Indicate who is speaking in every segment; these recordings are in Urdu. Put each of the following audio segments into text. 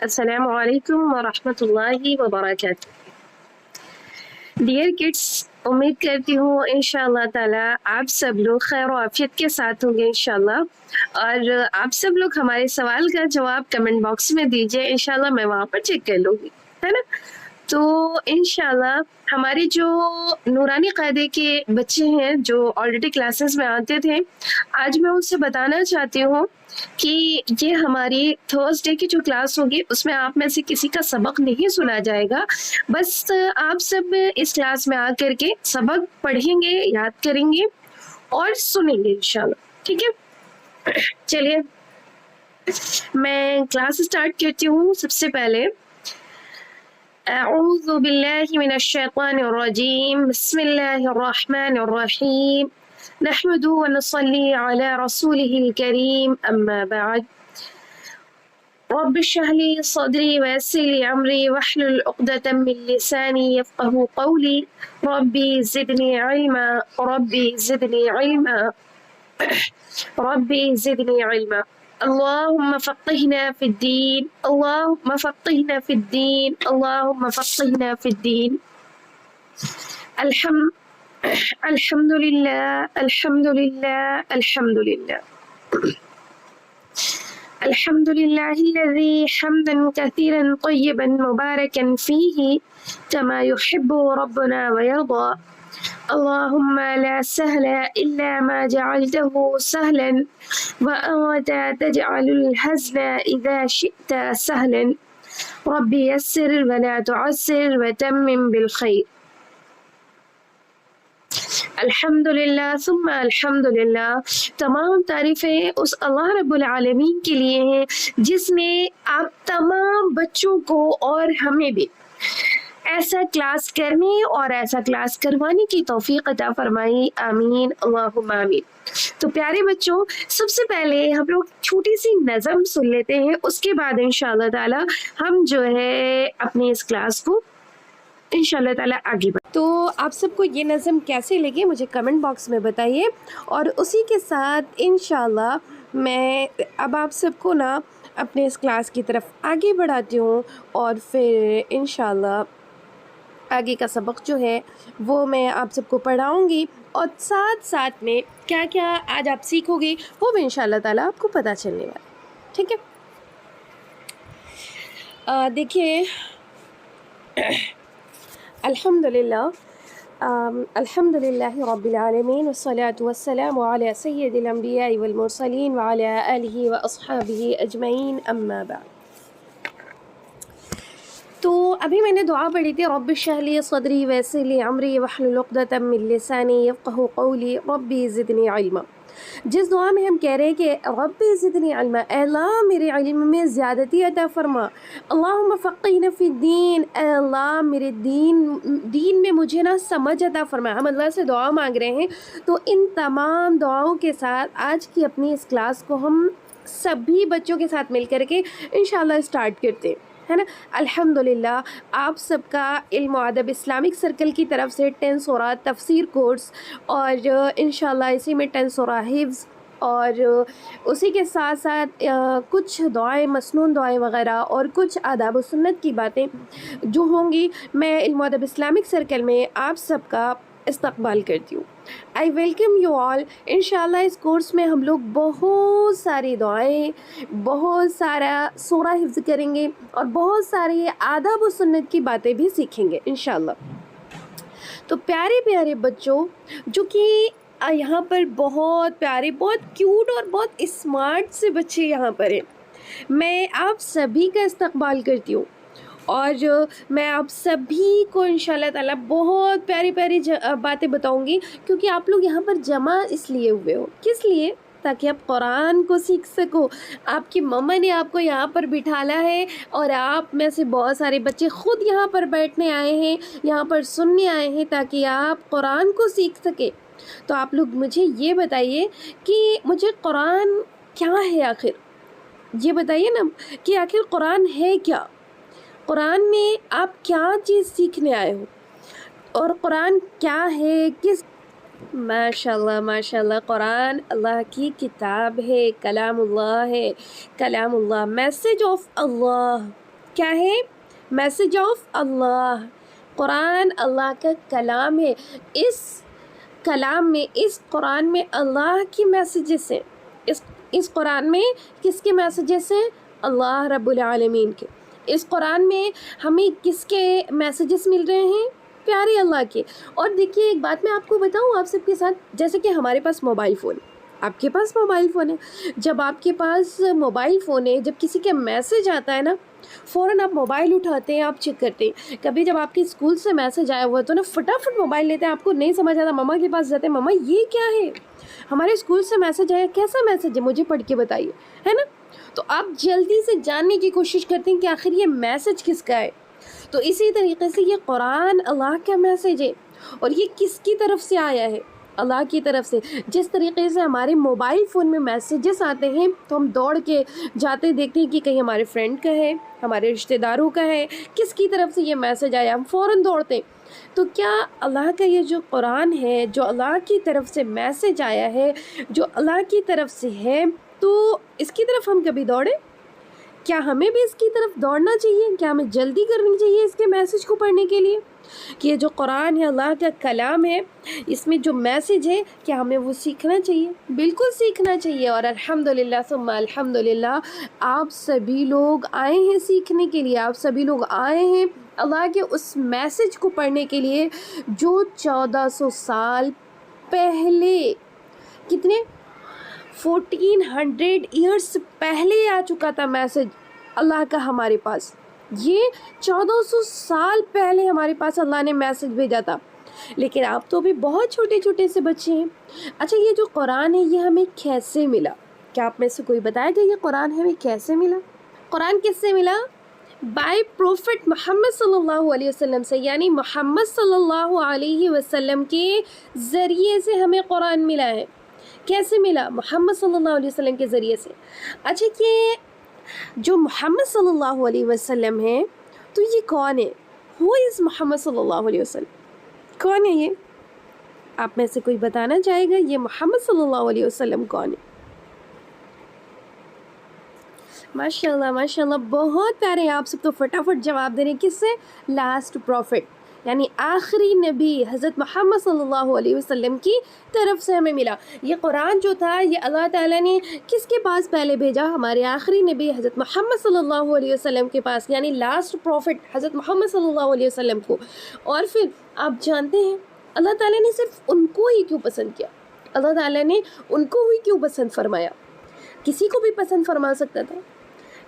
Speaker 1: السلام علیکم ورحمۃ اللہ وبرکاتہ۔ ڈیئر کڈس، امید کرتی ہوں انشاءاللہ تعالی آپ سب لوگ خیر و عافیت کے ساتھ ہوں گے انشاءاللہ، اور آپ سب لوگ ہمارے سوال کا جواب کمنٹ باکس میں دیجیے، انشاءاللہ میں وہاں پر چیک کر لوں گی، ہے نا؟ تو انشاءاللہ ہمارے جو نورانی قاعدے کے بچے ہیں جو آلریڈی کلاسز میں آتے تھے، آج میں ان سے بتانا چاہتی ہوں کہ یہ ہماری تھرسڈے کی جو کلاس ہوگی اس میں آپ میں سے کسی کا سبق نہیں سنا جائے گا، بس آپ سب اس کلاس میں آ کر کے سبق پڑھیں گے، یاد کریں گے اور سنیں گے انشاءاللہ، ٹھیک ہے؟ چلیے میں کلاس اسٹارٹ کرتی ہوں۔ سب سے پہلے اعوذ باللہ من الشیطان الرجیم، بسم اللہ الرحمن الرحیم، نحمد ونصلي على رسوله الكريم، أما بعد، رب اشرح لي صدري ويسر لي أمري واحلل عقدة من لساني يفقهوا قولي، ربي زدني علما، ربي زدني علما، ربي زدني علما، اللهم فقهنا في الدين، اللهم فقهنا في الدين، اللهم فقهنا في الدين، الحمد لله، الحمد لله، الحمد لله، الحمد لله الذي حمدا كثيرا طيبا مباركا فيه كما يحب ربنا ويرضى، اللهم لا سهل إلا ما جعلته سهلا وأنت تجعل الحزن إذا شئت سهلا، ربي يسر ولا تعسر وتمم بالخير، الحمد للہ ثم الحمد للہ۔ تمام تعریفیں اس اللہ رب العالمین کے لیے ہیں جس نے آپ تمام بچوں کو اور ہمیں بھی ایسا کلاس کرنے اور ایسا کلاس کروانے کی توفیق عطا فرمائی، آمین اللہم آمین۔ تو پیارے بچوں، سب سے پہلے ہم لوگ چھوٹی سی نظم سن لیتے ہیں، اس کے بعد انشاءاللہ تعالی ہم جو ہے اپنی اس کلاس کو انشاءاللہ تعالی آگے بڑھیں۔ تو آپ سب کو یہ نظم کیسے لگے مجھے کمنٹ باکس میں بتائیے، اور اسی کے ساتھ انشاءاللہ میں اب آپ سب کو نا اپنے اس کلاس کی طرف آگے بڑھاتی ہوں، اور پھر انشاءاللہ آگے کا سبق جو ہے وہ میں آپ سب کو پڑھاؤں گی، اور ساتھ ساتھ میں کیا کیا آج آپ سیکھو گے وہ بھی انشاءاللہ تعالیٰ آپ کو پتہ چلنے والا، ٹھیک ہے؟ دیکھیے، الحمدللہ، الحمدللہ رب العالمین، والصلاة والسلام علی سید الانبیاء والمرسلین وعلی آلہ واصحابہ اجمعین، اما بعد۔ تو ابھی میں نے دعا پڑھی تھی، رب اشرح لی صدری ویسر لی امری واحلل عقدۃ من لسانی یفقہوا قولی، ربی زدنی علما۔ جس دعا میں ہم کہہ رہے ہیں کہ ربی زدنی علما، اے اللہ میرے علم میں زیادتی عطا فرما، اللہم فقہنا فی الدین، اے اللہ میرے دین میں مجھے نا سمجھ عطا فرما۔ ہم اللہ سے دعا مانگ رہے ہیں، تو ان تمام دعاؤں کے ساتھ آج کی اپنی اس کلاس کو ہم سبھی بچوں کے ساتھ مل کر کے انشاءاللہ اسٹارٹ کرتے ہیں، ہے نا؟ الحمدللہ آپ سب کا علم و ادب اسلامک سرکل کی طرف سے 10 سورہ تفسیر کورس، اور انشاءاللہ اسی میں 10 سورہ حفظ، اور اسی کے ساتھ ساتھ کچھ دعائیں، مسنون دعائیں وغیرہ، اور کچھ آداب و سنت کی باتیں جو ہوں گی، میں علم و ادب اسلامک سرکل میں آپ سب کا استقبال کرتی ہوں۔ I welcome you all. انشاءاللہ اس کورس میں ہم لوگ بہت ساری دعائیں، بہت سارا سورہ حفظ کریں گے، اور بہت ساری آداب و سنت کی باتیں بھی سیکھیں گے انشاءاللہ۔ تو پیارے پیارے بچوں، جو کہ یہاں پر بہت پیارے، بہت کیوٹ اور بہت اسمارٹ سے بچے یہاں پر ہیں، میں آپ سبھی کا استقبال کرتی ہوں، اور میں آپ سبھی کو انشاءاللہ تعالیٰ بہت پیاری پیاری باتیں بتاؤں گی، کیونکہ آپ لوگ یہاں پر جمع اس لیے ہوئے ہو، کس لیے؟ تاکہ آپ قرآن کو سیکھ سکو۔ آپ کی مما نے آپ کو یہاں پر بٹھالا ہے، اور آپ میں سے بہت سارے بچے خود یہاں پر بیٹھنے آئے ہیں، یہاں پر سننے آئے ہیں، تاکہ آپ قرآن کو سیکھ سکے۔ تو آپ لوگ مجھے یہ بتائیے کہ مجھے قرآن کیا ہے آخر، یہ بتائیے نا کہ آخر قرآن ہے کیا؟ قرآن میں آپ کیا چیز سیکھنے آئے ہو، اور قرآن کیا ہے، کس؟ ماشاءاللہ ماشاءاللہ، قرآن اللہ کی کتاب ہے، کلام اللہ ہے، کلام اللہ، میسج آف اللہ، کیا ہے؟ میسج آف اللہ. قرآن اللہ کا کلام ہے. اس کلام میں، اس قرآن میں اللہ کی میسیجز ہیں. اس قرآن میں کس کے میسیجز ہیں؟ اللہ رب العالمین کے. اس قرآن میں ہمیں کس کے میسیجز مل رہے ہیں؟ پیارے اللہ کے. اور دیکھیے ایک بات میں آپ کو بتاؤں آپ سب کے ساتھ، جیسے کہ ہمارے پاس موبائل فون، آپ کے پاس موبائل فون ہے. جب آپ کے پاس موبائل فون ہے، جب کسی کا میسیج آتا ہے نا، فوراً آپ موبائل اٹھاتے ہیں، آپ چیک کرتے ہیں. کبھی جب آپ کے اسکول سے میسیج آیا ہوا تو نا فٹافٹ موبائل لیتے ہیں. آپ کو نہیں سمجھ آتا، مما کے پاس جاتے ہیں، مما یہ کیا ہے؟ ہمارے اسکول سے میسیج آیا، کیسا میسیج ہے؟ مجھے پڑھ کے بتائیے، ہے نا. تو آپ جلدی سے جاننے کی کوشش کرتے ہیں کہ آخر یہ میسیج کس کا ہے. تو اسی طریقے سے یہ قرآن اللہ کا میسیج ہے، اور یہ کس کی طرف سے آیا ہے؟ اللہ کی طرف سے. جس طریقے سے ہمارے موبائل فون میں میسیجز آتے ہیں تو ہم دوڑ کے جاتے دیکھتے ہیں کہ کہیں ہمارے فرینڈ کا ہے، ہمارے رشتہ داروں کا ہے، کس کی طرف سے یہ میسیج آیا، ہم فوراً دوڑتے ہیں. تو کیا اللہ کا یہ جو قرآن ہے، جو اللہ کی طرف سے میسیج آیا ہے، جو اللہ کی طرف سے ہے، تو اس کی طرف ہم کبھی دوڑے؟ کیا ہمیں بھی اس کی طرف دوڑنا چاہیے؟ کیا ہمیں جلدی کرنی چاہیے اس کے میسیج کو پڑھنے کے لیے؟ کہ یہ جو قرآن ہے اللہ کا کلام ہے، اس میں جو میسیج ہے، کیا ہمیں وہ سیکھنا چاہیے؟ بالکل سیکھنا چاہیے. اور الحمدللہ ثم الحمدللہ آپ سبھی لوگ آئے ہیں سیکھنے کے لیے، آپ سبھی لوگ آئے ہیں اللہ کے اس میسیج کو پڑھنے کے لیے جو 1400 سال پہلے، کتنے 1400 ایئرس پہلے آ چکا تھا میسیج اللہ کا ہمارے پاس. یہ 1400 سال پہلے ہمارے پاس اللہ نے میسیج بھیجا تھا. لیکن آپ تو بھی بہت چھوٹے چھوٹے سے بچے ہیں. اچھا یہ جو قرآن ہے یہ ہمیں کیسے ملا؟ کیا آپ میں سے کوئی بتایا کہ یہ قرآن ہمیں کیسے ملا؟ قرآن کس سے ملا؟ بائی پروفٹ محمد صلی اللہ علیہ وسلم سے، یعنی محمد صلی اللہ علیہ وسلم کے ذریعے سے ہمیں قرآن ملا ہے. کیسے ملا؟ محمد صلی اللہ علیہ وسلم کے ذریعے سے. اچھا کہ جو محمد صلی اللہ علیہ وسلم ہے تو یہ کون ہے؟ Who is محمد صلی اللہ علیہ وسلم؟ کون ہے یہ؟ آپ میں سے کوئی بتانا چاہے گا یہ محمد صلی اللہ علیہ وسلم کون ہے؟ ماشاءاللہ ماشاءاللہ بہت پیارے. آپ سب تو فٹافٹ جواب دے رہے ہیں. کس سے؟ لاسٹ پروفٹ، یعنی آخری نبی حضرت محمد صلی اللہ علیہ وسلم کی طرف سے ہمیں ملا. یہ قرآن جو تھا یہ اللہ تعالیٰ نے کس کے پاس پہلے بھیجا؟ ہمارے آخری نبی حضرت محمد صلی اللہ علیہ وسلم کے پاس، یعنی لاسٹ پروفٹ حضرت محمد صلی اللہ علیہ وسلم کو. اور پھر آپ جانتے ہیں اللہ تعالیٰ نے صرف ان کو ہی کیوں پسند کیا؟ اللہ تعالیٰ نے ان کو ہی کیوں پسند فرمایا؟ کسی کو بھی پسند فرما سکتا تھا،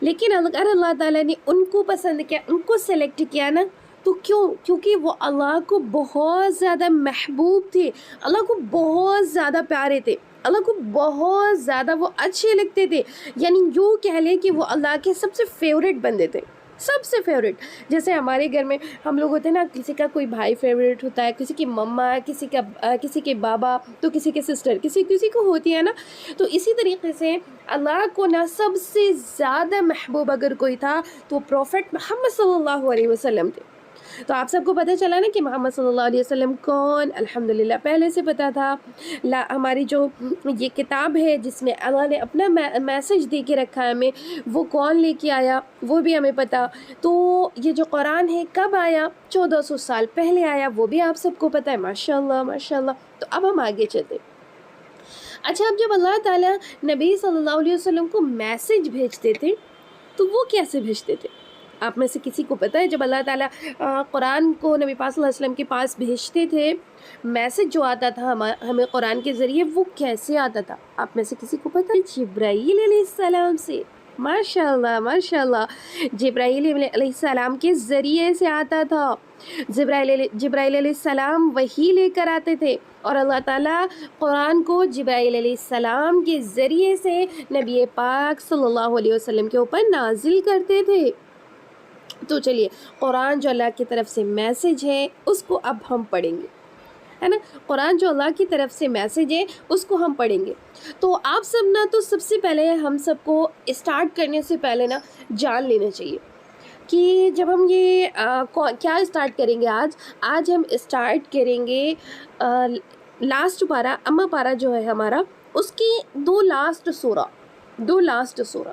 Speaker 1: لیکن اگر اللہ تعالیٰ نے ان کو پسند کیا، ان کو سلیکٹ کیا نا، تو کیوں؟ کیونکہ وہ اللہ کو بہت زیادہ محبوب تھے، اللہ کو بہت زیادہ پیارے تھے، اللہ کو بہت زیادہ وہ اچھے لگتے تھے. یعنی یوں کہہ لیں کہ وہ اللہ کے سب سے فیوریٹ بندے تھے، سب سے فیوریٹ. جیسے ہمارے گھر میں ہم لوگ ہوتے ہیں نا، کسی کا کوئی بھائی فیوریٹ ہوتا ہے، کسی کی مما، کسی کے بابا، تو کسی کے سسٹر، کسی کو ہوتی ہے نا. تو اسی طریقے سے اللہ کو نا سب سے زیادہ محبوب اگر کوئی تھا تو پروفٹ محمد صلی اللہ علیہ وسلم تھے. تو آپ سب کو پتہ چلا نا کہ محمد صلی اللہ علیہ وسلم کون؟ الحمدللہ پہلے سے پتہ تھا. ہماری جو یہ کتاب ہے جس میں اللہ نے اپنا میسیج دے کے رکھا ہے ہمیں، وہ کون لے کے آیا وہ بھی ہمیں پتہ. تو یہ جو قرآن ہے کب آیا؟ 1400 سال پہلے آیا، وہ بھی آپ سب کو پتہ ہے. ماشاءاللہ ماشاءاللہ. تو اب ہم آگے چلتے. اچھا اب جب اللہ تعالیٰ نبی صلی اللہ علیہ وسلم کو میسیج بھیجتے تھے تو وہ کیسے بھیجتے تھے؟ آپ میں سے کسی کو پتہ ہے جب اللہ تعالیٰ قرآن کو نبی پاک صلی اللہ علیہ وسلم کے پاس بھیجتے تھے، میسیج جو آتا تھا ہمیں قرآن کے ذریعے، وہ کیسے آتا تھا؟ آپ میں سے کسی کو پتہ ہے؟ جبرائیل علیہ السلام سے. ماشاءاللہ ماشاءاللہ جبرائیل علیہ السلام کے ذریعے سے آتا تھا. جبرائیل علیہ السلام وحی لے کر آتے تھے، اور اللہ تعالیٰ قرآن کو جبرائیل علیہ السلام کے ذریعے سے نبی پاک صلی اللہ علیہ وسلم کے اوپر نازل کرتے تھے. تو چلیے قرآن جو اللہ کی طرف سے میسیج ہے اس کو اب ہم پڑھیں گے، ہے نا. قرآن جو اللہ کی طرف سے میسیج ہے اس کو ہم پڑھیں گے. تو آپ سب نا، تو سب سے پہلے ہم سب کو اسٹارٹ کرنے سے پہلے نا جان لینا چاہیے کہ جب ہم یہ کیا اسٹارٹ کریں گے. آج ہم اسٹارٹ کریں گے لاسٹ پارہ، اما پارہ جو ہے ہمارا، اس کی دو لاسٹ سورہ.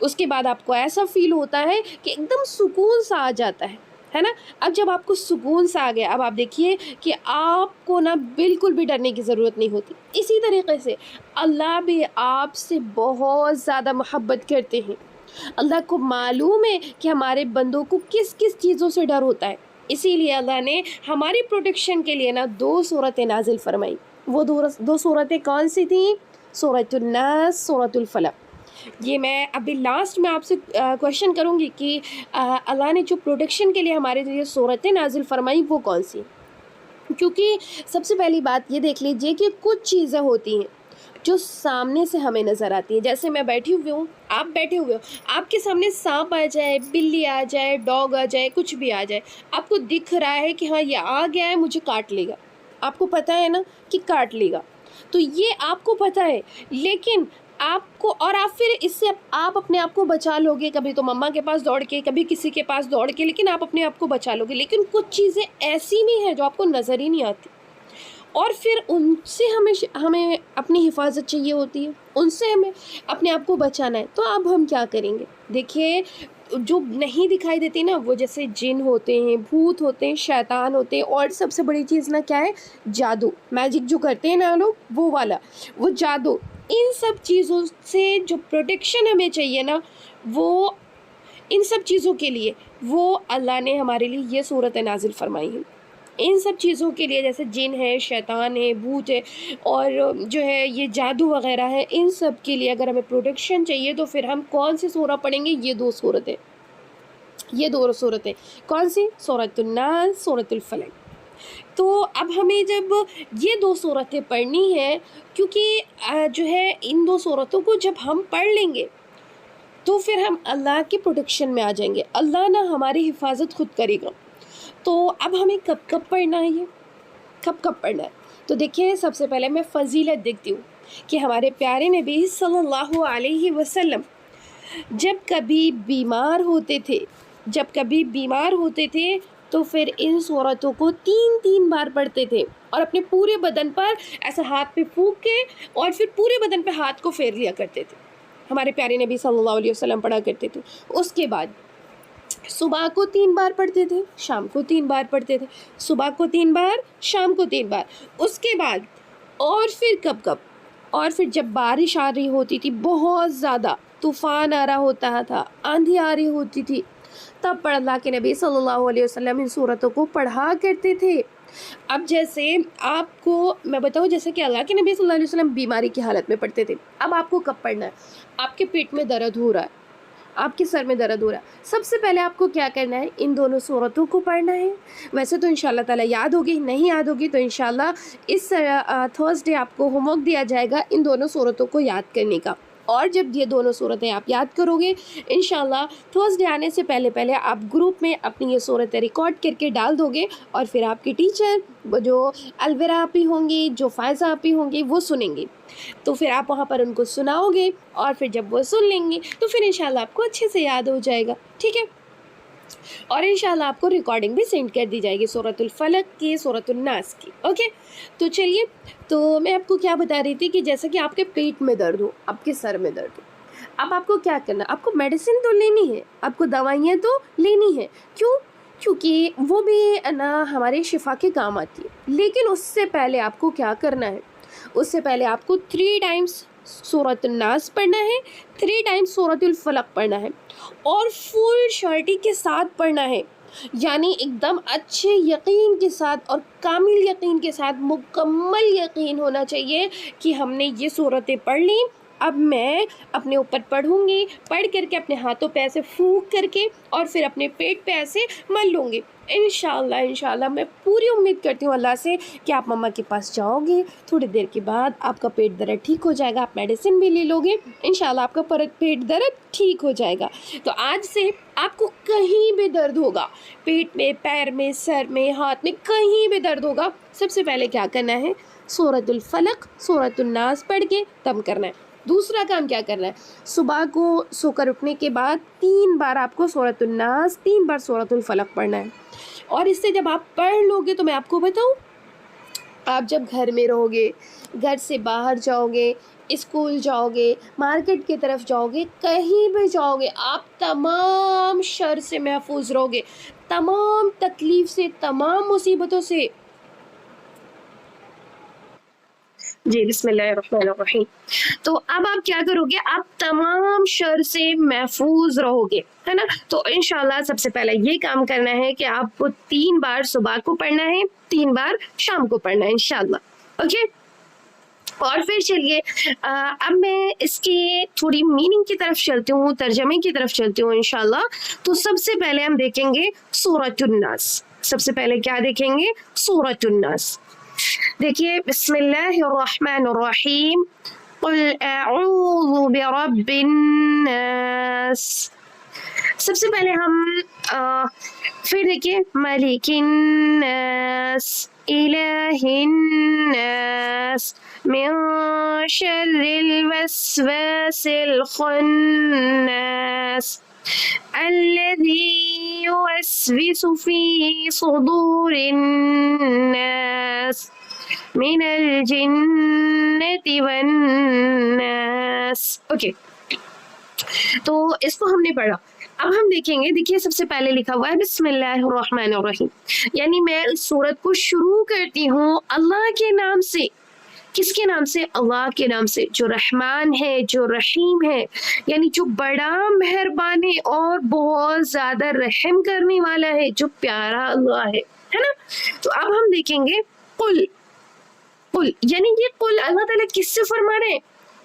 Speaker 1: اس کے بعد آپ کو ایسا فیل ہوتا ہے کہ ایک دم سکون سا آ جاتا ہے نا. اب جب آپ کو سکون سا آ گیا، اب آپ دیکھیے کہ آپ کو نا بالکل بھی ڈرنے کی ضرورت نہیں ہوتی. اسی طریقے سے اللہ بھی آپ سے بہت زیادہ محبت کرتے ہیں. اللہ کو معلوم ہے کہ ہمارے بندوں کو کس کس چیزوں سے ڈر ہوتا ہے. اسی لیے اللہ نے ہماری پروٹیکشن کے لیے نا 2 صورتیں نازل فرمائی. وہ 2 صورتیں کون سی تھیں؟ سورۃ الناس، سورۃ الفلق. یہ میں ابھی لاسٹ میں آپ سے کویشچن کروں گی کہ اللہ نے جو پروٹیکشن کے لیے ہمارے لیے صورتیں نازل فرمائی وہ کون سی؟ کیونکہ سب سے پہلی بات یہ دیکھ لیجئے کہ کچھ چیزیں ہوتی ہیں جو سامنے سے ہمیں نظر آتی ہیں. جیسے میں بیٹھی ہوئی ہوں، آپ بیٹھے ہوئے ہو، آپ کے سامنے سانپ آ جائے، بلی آ جائے، ڈاگ آ جائے، کچھ بھی آ جائے، آپ کو دکھ رہا ہے کہ ہاں یہ آ گیا ہے، مجھے کاٹ لے گا. آپ کو پتہ ہے نا کہ کاٹ لے گا، تو یہ آپ کو پتہ ہے. لیکن آپ کو، اور آپ پھر اس سے آپ اپنے آپ کو بچا لو گے، کبھی تو مما کے پاس دوڑ کے، کبھی کسی کے پاس دوڑ کے، لیکن آپ اپنے آپ کو بچا لو گے. لیکن کچھ چیزیں ایسی بھی ہیں جو آپ کو نظر ہی نہیں آتی، اور پھر ان سے ہمیں اپنی حفاظت چاہیے ہوتی ہے، ان سے ہمیں اپنے آپ کو بچانا ہے. تو اب ہم کیا کریں گے؟ دیکھیے، جو نہیں دکھائی دیتی نا، وہ جیسے جن ہوتے ہیں، بھوت ہوتے ہیں، شیطان ہوتے ہیں، اور سب سے بڑی چیز نا کیا ہے؟ جادو، میجک جو کرتے ہیں نا لوگ، وہ والا، وہ جادو. ان سب چیزوں سے جو پروٹیکشن ہمیں چاہیے نا، وہ ان سب چیزوں کے لیے وہ اللہ نے ہمارے لیے یہ صورت نازل فرمائی ہیں. ان سب چیزوں کے لیے، جیسے جن ہے، شیطان ہے، بھوت ہے، اور جو ہے یہ جادو وغیرہ ہے، ان سب کے لیے اگر ہمیں پروٹیکشن چاہیے تو پھر ہم کون سی سورہ پڑھیں گے؟ یہ 2 صورتیں. یہ 2 صورتیں کون سی؟ سورۃ الناس، سورۃ الفلق. تو اب ہمیں جب یہ 2 صورتیں پڑھنی ہیں، کیونکہ جو ہے ان 2 صورتوں کو جب ہم پڑھ لیں گے تو پھر ہم اللہ کے پروٹیکشن میں آ جائیں گے. اللہ نہ ہماری حفاظت خود کرے گا. تو اب ہمیں کب پڑھنا ہے؟ یہ کب پڑھنا ہے؟ تو دیکھیں، سب سے پہلے میں فضیلت دیکھتی ہوں کہ ہمارے پیارے نبی صلی اللہ علیہ وسلم جب کبھی بیمار ہوتے تھے تو پھر ان صورتوں کو 3 بار پڑھتے تھے، اور اپنے پورے بدن پر ایسا ہاتھ پہ پھونک کے، اور پھر پورے بدن پہ ہاتھ کو پھیر لیا کرتے تھے. ہمارے پیارے نبی صلی اللہ علیہ وسلم پڑھا کرتے تھے. اس کے بعد صبح کو 3 بار پڑھتے تھے، شام کو 3 بار پڑھتے تھے. صبح کو 3 بار، شام کو 3 بار. اس کے بعد اور پھر کب اور پھر جب بارش آ رہی ہوتی تھی، بہت زیادہ طوفان آ رہا ہوتا تھا، آندھی آ رہی ہوتی تھی، تب پر اللہ کے نبی صلی اللہ علیہ وسلم ان صورتوں کو پڑھا کرتے تھے. اب جیسے آپ کو میں بتاؤں، جیسے کہ اللہ کے نبی صلی اللہ علیہ وسلم بیماری کی حالت میں پڑھتے تھے. اب آپ کو کب پڑھنا ہے؟ آپ کے پیٹ میں درد ہو رہا ہے، آپ کے سر میں درد ہو رہا ہے، سب سے پہلے آپ کو کیا کرنا ہے؟ ان دونوں صورتوں کو پڑھنا ہے. ویسے تو انشاءاللہ تعالیٰ یاد ہوگی، نہیں یاد ہوگی تو انشاءاللہ اس تھرسڈے آپ کو ہوم ورک دیا جائے گا ان دونوں صورتوں کو یاد کرنے کا. اور جب یہ دونوں صورتیں آپ یاد کرو گے، انشاءاللہ تھرسڈے آنے سے پہلے آپ گروپ میں اپنی یہ صورتیں ریکارڈ کر کے ڈال دو گے، اور پھر آپ کی ٹیچر جو الویرا آپی ہوں گی، جو فائزہ آپی ہوں گی، وہ سنیں گی. تو پھر آپ وہاں پر ان کو سناؤ گے، اور پھر جب وہ سن لیں گے تو پھر انشاءاللہ آپ کو اچھے سے یاد ہو جائے گا. ٹھیک ہے؟ اور انشاءاللہ آپ کو ریکارڈنگ بھی سینڈ کر دی جائے گی سورۃ الفلق کی، سورۃ الناس کی. اوکے؟ تو چلیے، تو میں آپ کو کیا بتا رہی تھی کہ جیسے کہ آپ کے پیٹ میں درد ہو، آپ کے سر میں درد ہو، اب آپ کو کیا کرنا؟ آپ کو میڈیسن تو لینی ہے، آپ کو دوائیاں تو لینی ہے. کیونکہ وہ بھی نا ہمارے شفا کے کام آتی ہے. لیکن اس سے پہلے آپ کو کیا کرنا ہے؟ اس سے پہلے آپ کو 3 ٹائمز سورۃ الناس پڑھنا ہے، 3 ٹائمز سورۃ الفلق پڑھنا ہے، اور فل شرٹی کے ساتھ پڑھنا ہے. یعنی ایک دم اچھے یقین کے ساتھ اور کامل یقین کے ساتھ، مکمل یقین ہونا چاہیے کہ ہم نے یہ صورتیں پڑھ لیں. اب میں اپنے اوپر پڑھوں گی، پڑھ کر کے اپنے ہاتھوں پہ ایسے پھونک کر کے، اور پھر اپنے پیٹ پہ ایسے مل لوں گی. انشاءاللہ میں پوری امید کرتی ہوں اللہ سے کہ آپ مما کے پاس جاؤ گے، تھوڑی دیر کے بعد آپ کا پیٹ درد ٹھیک ہو جائے گا، آپ میڈیسن بھی لے لو گے، انشاءاللہ آپ کا پیٹ درد ٹھیک ہو جائے گا. تو آج سے آپ کو کہیں بھی درد ہوگا، پیٹ میں، پیر میں، سر میں، ہاتھ میں، کہیں بھی درد ہوگا، سب سے پہلے کیا کرنا ہے؟ سورۃ الفلق، سورۃ الناس پڑھ کے دم کرنا ہے. دوسرا کام کیا کرنا ہے؟ صبح کو سو کر اٹھنے کے بعد 3 بار آپ کو سورۃ الناس، 3 بار سورۃ الفلق پڑھنا ہے. اور اس سے جب آپ پڑھ لو گے تو میں آپ کو بتاؤں، آپ جب گھر میں رہو گے، گھر سے باہر جاؤ گے، اسکول جاؤ گے، مارکیٹ کی طرف جاؤ گے، کہیں بھی جاؤ گے، آپ تمام شر سے محفوظ رہو گے، تمام تکلیف سے، تمام مصیبتوں سے۔ جی بسم اللہ الرحمن الرحیم۔ تو اب آپ کیا کرو گے؟ آپ تمام شر سے محفوظ رہو گے، ہے نا؟ تو انشاءاللہ سب سے پہلے یہ کام کرنا ہے کہ آپ کو 3 بار صبح کو پڑھنا ہے، 3 بار شام کو پڑھنا ہے انشاءاللہ، اوکے؟ اور پھر چلیے اب میں اس کی تھوڑی میننگ کی طرف چلتی ہوں، ترجمے کی طرف چلتی ہوں انشاءاللہ۔ تو سب سے پہلے ہم دیکھیں گے سورۃ الناس۔ سب سے پہلے کیا دیکھیں گے؟ سورۃ الناس۔ دیکھیے بسم اللہ الرحمن الرحیم، قل اعوذ برب الناس۔ سب سے پہلے ہم پھر دیکھیے ملک الناس، الہ الناس، من شر الوسواس الخناس الذي يوسوس في صدور الناس من الجنة والناس۔ اوکے، تو اس کو ہم نے پڑھا۔ اب ہم دیکھیں گے، دیکھیے سب سے پہلے لکھا ہوا ہے بسم اللہ الرحمن الرحیم، یعنی میں اس سورت کو شروع کرتی ہوں اللہ کے نام سے۔ کس کے نام سے؟ اللہ کے نام سے، جو رحمان ہے، جو رحیم ہے، یعنی جو بڑا مہربان ہے اور بہت زیادہ رحم کرنے والا ہے، جو پیارا اللہ ہے نا؟ تو اب ہم دیکھیں گے قل، قل یعنی یہ قل اللہ تعالیٰ کس سے فرما رہے ہیں؟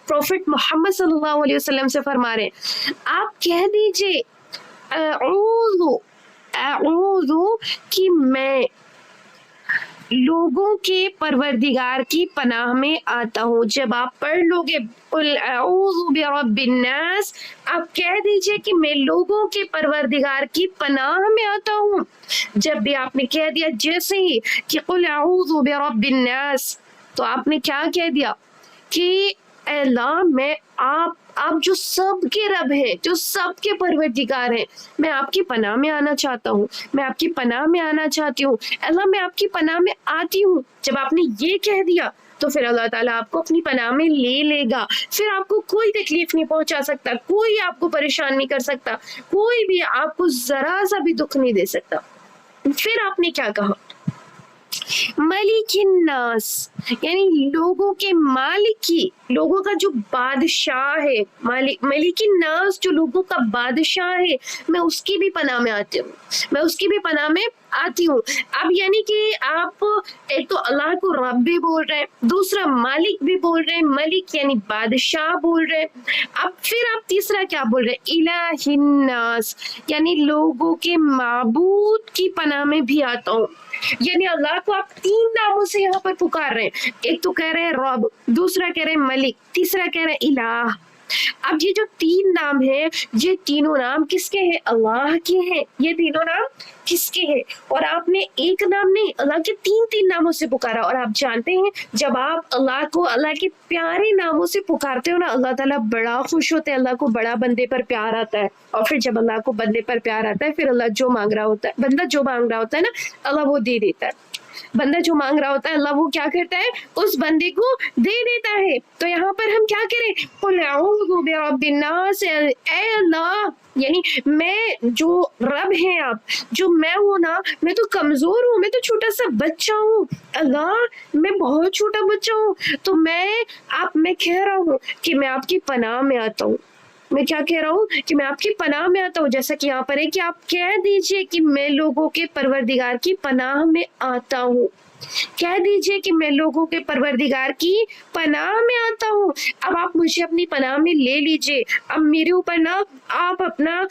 Speaker 1: پروفٹ محمد صلی اللہ علیہ وسلم سے فرما رہے ہیں۔ آپ کہہ دیجئے اعوذ، اعوذ کہ میں لوگوں کے پروردگار کی پناہ میں آتا ہوں۔ جب آپ پڑھ لو گے قل اعوذ برب الناس، آپ کہہ دیجئے کہ میں لوگوں کے پروردگار کی پناہ میں آتا ہوں۔ جب بھی آپ نے کہہ دیا جیسے ہی کہ قل اعوذ برب الناس، تو آپ نے کیا کہہ دیا کہ اے اللہ میں آپ جو سب کے رب ہیں، جو سب کے پروردگار ہیں، میں آپ کی پناہ میں آنا چاہتا ہوں، میں آپ کی پناہ میں آنا چاہتی ہوں، اللہ میں آپ کی پناہ میں آتی ہوں۔ جب آپ نے یہ کہہ دیا تو پھر اللہ تعالیٰ آپ کو اپنی پناہ میں لے لے گا، پھر آپ کو کوئی تکلیف نہیں پہنچا سکتا، کوئی آپ کو پریشان نہیں کر سکتا، کوئی بھی آپ کو ذرا سا بھی دکھ نہیں دے سکتا۔ پھر آپ نے کیا کہا؟ ملک الناس، یعنی لوگوں کے مالک کی، لوگوں کا جو بادشاہ ہے، ملک الناس جو لوگوں کا بادشاہ ہے، میں اس کی بھی پناہ میں آتی ہوں، میں اس کی بھی پناہ میں آتی ہوں۔ اب یعنی کہ آپ ایک تو اللہ کو رب بھی بول رہے ہیں، دوسرا مالک بھی بول رہے ہیں، ملک یعنی بادشاہ بول رہے ہیں، اب پھر آپ تیسرا کیا بول رہے ہیں؟ الہ الناس، یعنی لوگوں کے معبود کی پناہ میں بھی آتا ہوں۔ یعنی اللہ کو آپ 3 ناموں سے یہاں پر پکار رہے ہیں، ایک تو کہہ رہے ہیں رب، دوسرا کہہ رہے ہیں ملک، تیسرا کہہ رہے ہیں الہ۔ اب یہ جو 3 نام ہیں، یہ تینوں نام کس کے ہیں؟ اللہ کے ہیں۔ یہ تینوں نام کس کے ہیں؟ اور آپ نے ایک نام نہیں، اللہ کے 3 ناموں سے پکارا۔ اور آپ جانتے ہیں جب آپ اللہ کو اللہ کے پیارے ناموں سے پکارتے ہو نا، اللہ تعالیٰ بڑا خوش ہوتے ہیں، اللہ کو بڑا بندے پر پیار آتا ہے۔ اور پھر جب اللہ کو بندے پر پیار آتا ہے، پھر اللہ جو مانگ رہا ہوتا ہے، بندہ جو مانگ رہا ہوتا ہے نا، اللہ وہ دے دیتا ہے۔ بندہ جو مانگ رہا ہوتا ہے اللہ وہ کیا کرتا ہے؟ اس بندے کو دے دیتا ہے۔ تو یہاں پر ہم کیا کریں؟ قل اعوذ برب الناس، اے اللہ یعنی میں جو رب ہیں آپ، جو میں ہوں نا، میں تو کمزور ہوں، میں تو چھوٹا سا بچہ ہوں، اللہ میں بہت چھوٹا بچہ ہوں، تو میں کہہ رہا ہوں کہ میں آپ کی پناہ میں آتا ہوں۔ میں کیا کہہ رہا ہوں؟ کہ میں آپ کی پناہ میں آتا ہوں، جیسا کہ یہاں پر ہے کہ آپ کہہ دیجئے کہ میں لوگوں کے پروردگار کی پناہ میں آتا ہوں۔ کہہ دیجئے کہ میں لوگوں کے پروردگار کی پناہ میں آتا ہوں۔ اب آپ مجھے اپنی پناہ میں لے لیجئے۔ اب میرے اوپر نا آپ اپنا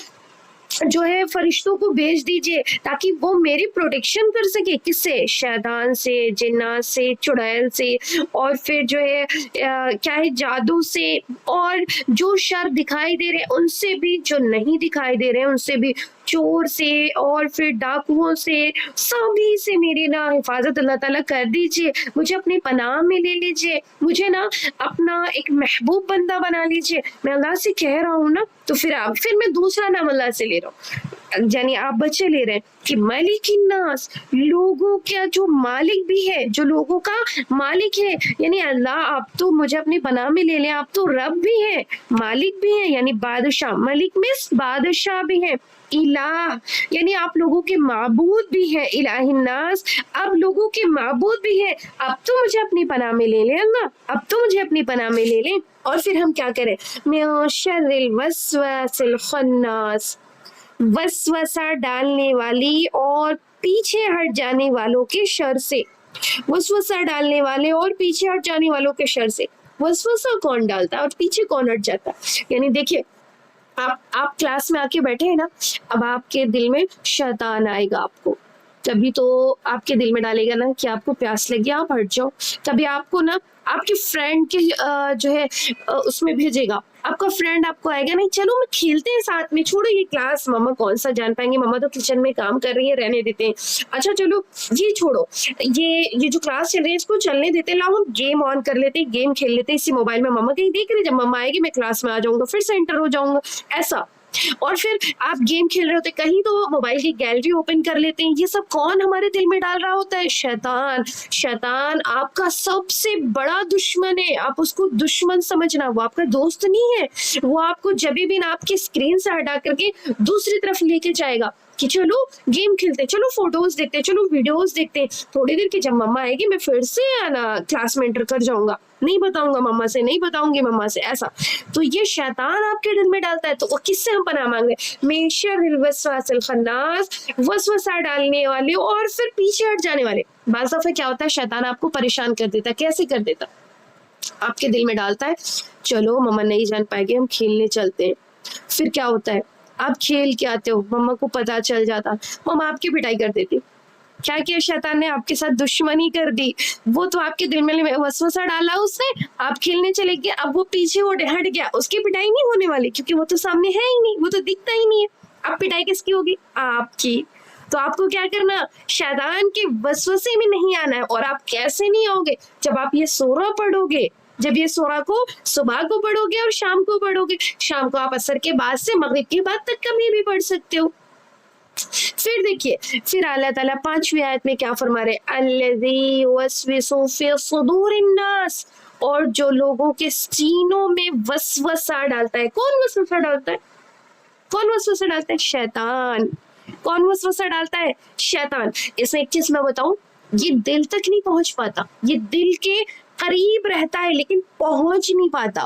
Speaker 1: جو ہے فرشتوں کو بھیج دیجئے تاکہ وہ میری پروٹیکشن کر سکے۔ کس سے؟ شیطان سے، جنات سے، چڑیل سے، اور پھر جو ہے کیا ہے جادو سے، اور جو شر دکھائی دے رہے ان سے بھی، جو نہیں دکھائی دے رہے ان سے بھی، چور سے اور پھر ڈاکوؤں سے سبھی سے میری نا حفاظت اللہ تعالیٰ کر دیجیے، مجھے اپنی پناہ میں لے لیجیے، مجھے نا اپنا ایک محبوب بندہ بنا لیجیے، میں اللہ سے کہہ رہا ہوں نا، تو پھر میں دوسرا نام اللہ سے لے رہا ہوں، یعنی آپ بچے لے رہے ہیں کہ مالک الناس، لوگوں کا جو مالک بھی ہے، جو لوگوں کا مالک ہے، یعنی اللہ آپ تو مجھے اپنی پناہ میں لے لیں، آپ تو رب بھی ہیں، مالک بھی ہیں، یعنی بادشاہ، ملک مس بادشاہ بھی ہیں، الہ یعنی آپ لوگوں کے معبود بھی ہیں، الہ الناس آپ لوگوں کے معبود بھی ہیں، اب تو مجھے اپنی پناہ میں لے لیں اللہ، اب تو مجھے اپنی پناہ میں لے لیں۔ اور پھر ہم کیا کریں، من شر الوسواس الخناس، وسوسہ ڈالنے والی اور پیچھے ہٹ جانے والوں کے شر سے، وسوسہ ڈالنے والے اور پیچھے ہٹ جانے والوں کے شر سے۔ وسوسہ کون ڈالتا ہے اور پیچھے کون ہٹ جاتا ہے؟ یعنی دیکھیے آپ کلاس میں آ کے بیٹھے ہیں نا، اب آپ کے دل میں شیطان آئے گا، آپ کو کبھی تو آپ کے دل میں ڈالے گا نا کہ آپ کو پیاس لگی آپ ہٹ جاؤ، کبھی آپ کو نا آپ کے فرینڈ کے جو ہے اس میں بھیجے گا، آپ کا فرینڈ آپ کو آئے گا نہیں چلو میں کھیلتے ہیں ساتھ میں، چھوڑو یہ کلاس ماما کون سا جان پائیں گے، ماما تو کچن میں کام کر رہی ہے رہنے دیتے ہیں، اچھا چلو یہ چھوڑو، یہ جو کلاس چل رہی ہے اس کو چلنے دیتے، لاؤ ہم گیم آن کر لیتے ہیں، گیم کھیل لیتے ہیں اسی موبائل میں، ماما کہیں دیکھ رہے، جب ماما آئے گی میں کلاس میں آ جاؤں گا، پھر سے انٹر ہو جاؤں گا، ایسا۔ اور پھر آپ گیم کھیل رہے ہوتے کہیں تو موبائل کی گیلری اوپن کر لیتے ہیں، یہ سب کون ہمارے دل میں ڈال رہا ہوتا ہے؟ شیطان۔ شیطان آپ کا سب سے بڑا دشمن ہے، آپ اس کو دشمن سمجھنا، وہ آپ کا دوست نہیں ہے، وہ آپ کو جبھی بھی آپ کی اسکرین سے ہٹا کر کے دوسری طرف لے کے جائے گا کہ چلو گیم کھیلتے، چلو فوٹوز دیکھتے، چلو ویڈیوز دیکھتے، تھوڑی دیر کی جب مما آئے گی میں پھر سے کلاس میں انٹر کر جاؤں گا، نہیں بتاؤں گا مما سے، نہیں بتاؤں گی مما سے، ایسا۔ تو یہ شیطان آپ کے دل میں ڈالتا ہے، تو وہ کس سے ہم پناہ مانگ رہے ہیں؟ من شر الوسواس الخناس، وسوسہ ڈالنے والے اور پھر پیچھے ہٹ جانے والے۔ بعض دفعہ کیا ہوتا ہے شیطان آپ کو پریشان کر دیتا ہے، کیسے کر دیتا؟ آپ کے دل میں ڈالتا ہے چلو مما نہیں جان پائے گی ہم کھیلنے چلتے ہیں، پھر کیا ہوتا ہے آپ کھیل کے آتے ہو، مما کو پتا چل جاتا، مما آپ کی پٹائی کر دیتی، کیا کیا شیطان نے آپ کے ساتھ دشمنی کر دی، وہ تو آپ کے دل میں وسوسہ ڈالا اس نے، آپ کھیلنے چلے گئے، اب وہ پیچھے ہٹ گیا، اس کی پٹائی نہیں ہونے والی کیونکہ وہ تو سامنے ہے ہی نہیں، وہ تو دکھتا ہی نہیں ہے، اب پٹائی کس کی ہوگی؟ آپ کی۔ تو آپ کو کیا کرنا، شیطان کے وسوسے میں نہیں آنا ہے۔ اور آپ کیسے نہیں آؤ گے؟ جب آپ یہ سورہ پڑھو گے، جب یہ سورہ کو صبح کو پڑھو گے اور شام کو پڑھو گے، شام کو آپ عصر کے بعد سے مغرب کے بعد تک کبھی بھی پڑھ سکتے ہو۔ پھر دیکھیے پھر اللہ تعالیٰ 5ویں آیت میں کیا فرما رہے، الذی یوسوس فی صدور الناس، اور جو لوگوں کے سینوں میں وسوسہ ڈالتا ہے۔ کون وسوسہ ڈالتا ہے؟ کون وسوسہ ڈالتا ہے؟ شیطان۔ کون وسوسہ ڈالتا ہے؟ شیطان۔ اس میں ایک چیز میں بتاؤں، یہ دل تک نہیں پہنچ پاتا، یہ دل کے قریب رہتا ہے لیکن پہنچ نہیں پاتا۔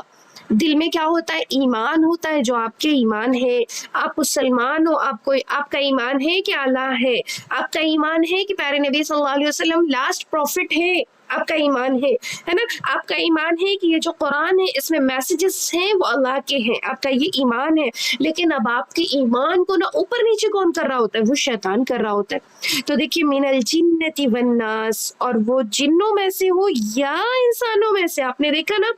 Speaker 1: دل میں کیا ہوتا ہے؟ ایمان ہوتا ہے، جو آپ کے ایمان ہے، آپ مسلمان ہو، آپ کا ایمان ہے کہ اللہ ہے، آپ کا ایمان ہے کہ پیارے نبی صلی اللہ علیہ وسلم لاسٹ پروفٹ ہے، آپ کا ایمان ہے نا، آپ کا ایمان ہے کہ یہ جو قرآن ہے اس میں میسیجز ہیں وہ اللہ کے ہیں، آپ کا یہ ایمان ہے۔ لیکن اب آپ کے ایمان کو نا اوپر نیچے کون کر رہا ہوتا ہے؟ وہ شیطان کر رہا ہوتا ہے۔ تو دیکھیے من الجنۃ والناس، اور وہ جنوں میں سے ہو یا انسانوں میں سے، آپ نے دیکھا نا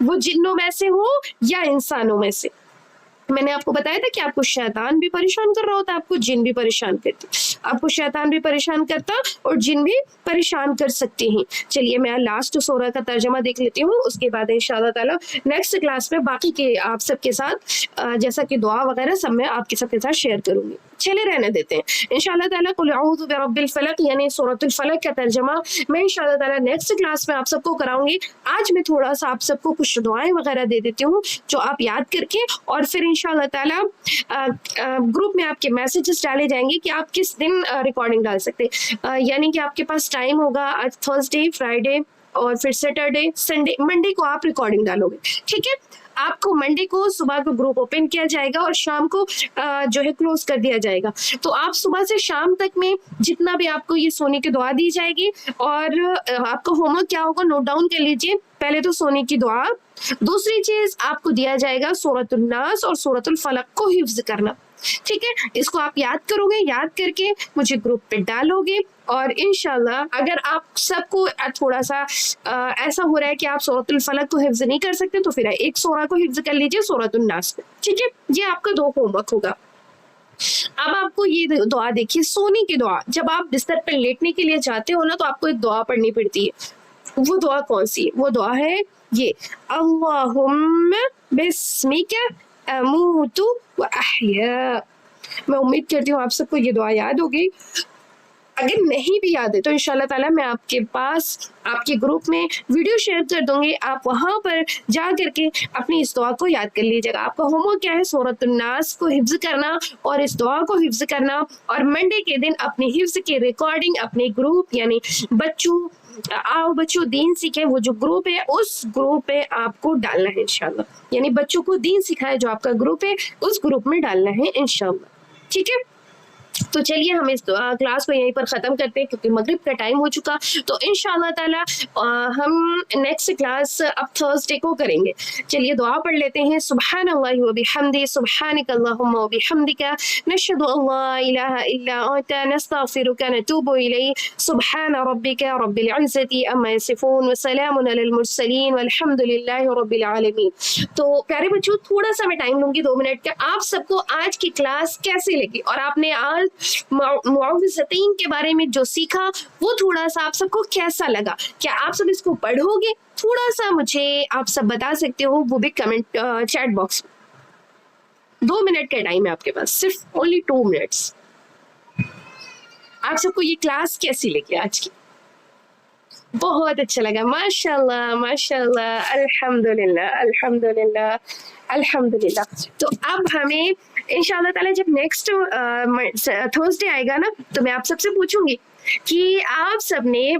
Speaker 1: وہ جنوں میں سے ہو یا انسانوں میں سے۔ میں نے آپ کو بتایا تھا کہ آپ کو شیطان بھی پریشان کر رہا ہوتا ہے، آپ کو جن بھی پریشان کرتے، آپ کو شیطان بھی پریشان کرتا اور جن بھی پریشان کر سکتے ہیں۔ چلیے میں لاسٹ سورہ کا ترجمہ دیکھ لیتی ہوں، اس کے بعد انشاءاللہ تعالی نیکسٹ کلاس میں باقی کے آپ سب کے ساتھ جیسا کہ دعا وغیرہ سب میں آپ کے سب کے ساتھ شیئر کروں گی۔ چلے رہنے دیتے ہیں انشاءاللہ تعالی۔ قل اعوذ برب الفلق یعنی سورۃ الفلق کا ترجمہ میں انشاءاللہ تعالی نیکسٹ کلاس میں آپ سب کو کراؤں گی۔ آج میں تھوڑا سا آپ سب کو کچھ دعائیں وغیرہ دے دیتی ہوں جو آپ یاد کر کے، اور پھر انشاءاللہ تعالی گروپ میں آپ کے میسیجز ڈالے جائیں گے کہ آپ کس دن ریکارڈنگ ڈال سکتے، یعنی کہ آپ کے پاس ٹائم ہوگا آج تھرسڈے، فرائیڈے اور پھر سیٹرڈے، سنڈے، منڈے کو آپ ریکارڈنگ ڈالو گے، ٹھیک ہے؟ آپ کو منڈے کو صبح کو گروپ اوپن کیا جائے گا اور شام کو جو ہے کلوز کر دیا جائے گا۔ تو آپ صبح سے شام تک میں جتنا بھی آپ کو یہ سونے کی دعا دی جائے گی، اور آپ کو ہوم ورک کیا ہوگا نوٹ ڈاؤن کر لیجئے۔ پہلے تو سونے کی دعا، دوسری چیز آپ کو دیا جائے گا سورۃ الناس اور سورۃ الفلق کو حفظ کرنا، ٹھیک ہے؟ اس کو آپ یاد کرو گے، یاد کر کے مجھے گروپ پہ ڈالو گے، اور انشاءاللہ اگر آپ سب کو تھوڑا سا ایسا ہو رہا ہے کہ آپ سورۃ الفلق کو حفظ نہیں کر سکتے تو پھر ایک سورہ کو حفظ کر لیجئے، سورۃ الناس کو، ٹھیک ہے؟ یہ آپ کا 2 ہوم ورک ہوگا۔ اب آپ کو یہ دعا دیکھیے، سونے کی دعا، جب آپ بستر پہ لیٹنے کے لیے جاتے ہو نا تو آپ کو ایک دعا پڑھنی پڑتی ہے، وہ دعا کون سی ہے؟ وہ دعا ہے یہ اللہم بسمک اموت و احیا۔ میں امید کرتی ہوں آپ سب کو یہ دعا یاد ہوگی، اگر نہیں بھی یاد ہے تو انشاءاللہ تعالیٰ میں آپ کے پاس آپ کے گروپ میں ویڈیو شیئر کر دوں گی، آپ وہاں پر جا کر کے اپنی اس دعا کو یاد کر لیجیے گا۔ آپ کا ہوم ورک کیا ہے؟ سورۃ الناس کو حفظ کرنا اور اس دعا کو حفظ کرنا، اور منڈے کے دن اپنی حفظ کی ریکارڈنگ اپنے گروپ یعنی بچوں آؤ بچوں دین سیکھیں وہ جو گروپ ہے اس گروپ پہ آپ کو ڈالنا ہے انشاءاللہ، یعنی بچوں کو دین سکھائے جو آپ کا گروپ ہے اس گروپ میں ڈالنا ہے انشاءاللہ، ٹھیک ہے؟ تو چلیے ہم اس کلاس کو یہیں پر ختم کرتے ہیں کیونکہ مغرب کا ٹائم ہو چکا، تو انشاءاللہ تعالی ہم نیکسٹ کلاس اب تھرسڈے کو کریں گے۔ چلیے دعا پڑھ لیتے ہیں۔ سبحان اللہ و بحمدہ، سبحانک اللہم و بحمدک، نشہد ان لا الہ الا انت، نستغفرک نتوب الیک، سبحان ربک رب العزت عما یصفون وسلام علی المرسلین والحمد للہ رب العالمین۔ تو پیارے بچوں تھوڑا سا میں ٹائم لوں گی 2 منٹ کا، آپ سب کو آج کی کلاس کیسی لگی اور آپ نے آج معوذتین کے بارے میں جو سیکھا وہ تھوڑا سا آپ سب کو کیسا لگا؟ کیا آپ سب اس کو پڑھو گے؟ تھوڑا سا مجھے آپ سب بتا سکتے ہو، وہ بھی کمنٹ چیٹ باکس میں۔ 2 منٹ کا ٹائم ہے آپ کے پاس، صرف اونلی 2 منٹس۔ آپ سب کو یہ کلاس کیسی لگی آج کی؟ بہت اچھا لگا، ماشاء اللہ ماشاء اللہ، الحمدللہ الحمدللہ الحمدللہ۔ تو اب ہمیں انشاءاللہ تعالیٰ جب نیکسٹ تھرسڈے آئے گا نا تو میں آپ سب سے پوچھوں گی کہ آپ سب نے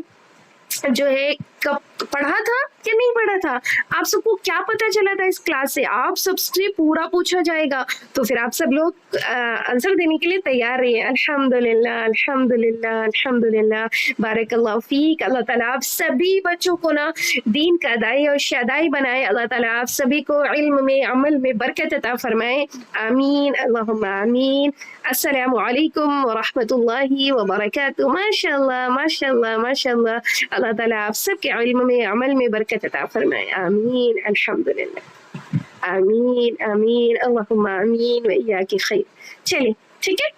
Speaker 1: جو ہے کب پڑھا تھا کہ نہیں پڑھا تھا، آپ سب کو کیا پتا چلا تھا اس کلاس سے، آپ سب سے پورا پوچھا جائے گا تو پھر آپ سب لوگ آنسر دینے کے لیے تیار رہیے۔ الحمدللہ الحمدللہ الحمدللہ، بارک اللہ فیک۔ اللہ تعالیٰ آپ سبھی بچوں کو نا دین کا دائی اور شادائی بنائے، اللہ تعالیٰ آپ سبھی کو علم میں عمل میں برکت عطا فرمائے، آمین اللہم آمین۔ السلام علیکم ورحمۃ اللہ وبرکاتہ۔ ماشاء اللہ ماشاء اللہ ماشاء اللہ، اللہ تعالیٰ آپ سب کے علم میں عمل میں برکت عطا فرمائے، آمین الحمدللہ آمین آمین اللہم آمین و ایاک خیر۔ چلیں ٹھیک ہے،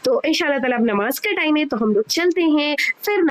Speaker 1: تو انشاءاللہ تعالیٰ اب نماز کا ٹائم ہے تو ہم لوگ چلتے ہیں، پھر